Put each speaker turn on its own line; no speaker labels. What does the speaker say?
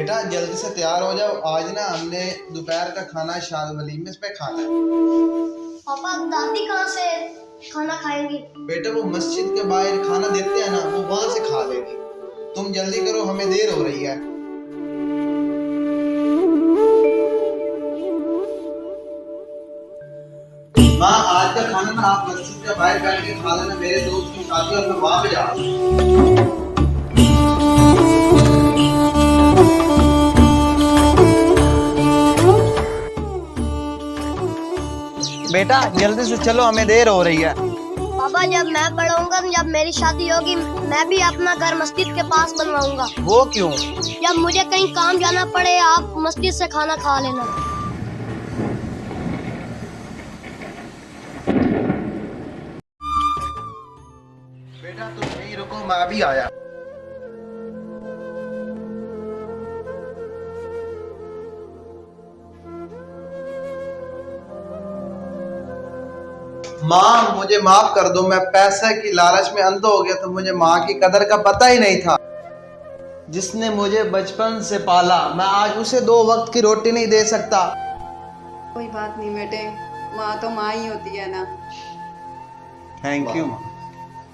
बेटा जल्दी से तैयार हो जाओ, आज ना हमने दोपहर का खाना शाद वलीमे पे खाना है।
पापा दादी कहाँ से खाना खाएंगी?
बेटा वो मस्जिद के बाहर खाना देते हैं ना, वो वहां से खा लेगी। तुम जल्दी करो, हमें देर हो रही है। माँ आज का खाना ना आप मस्जिद के बाहर बैठ के खा लेना, मेरे दोस्त की शादी और मैं वहां पे जा रहा हूँ। बेटा जल्दी से चलो, हमें देर हो रही है।
पापा जब मैं पढ़ूंगा, जब मेरी शादी होगी, मैं भी अपना घर मस्जिद के पास बनवाऊंगा।
वो क्यों?
जब मुझे कहीं काम जाना पड़े, आप मस्जिद से खाना खा लेना।
बेटा तुम यहीं रुको, मैं अभी आया। माँ मुझे माफ कर दो, मैं पैसे की लालच में अंधा हो गया, तो मुझे माँ की कदर का पता ही नहीं था। जिसने मुझे बचपन से पाला, मैं आज उसे 2 वक्त की रोटी नहीं दे सकता।
कोई बात नहीं बेटे, माँ तो माँ ही होती है ना।
Thank you.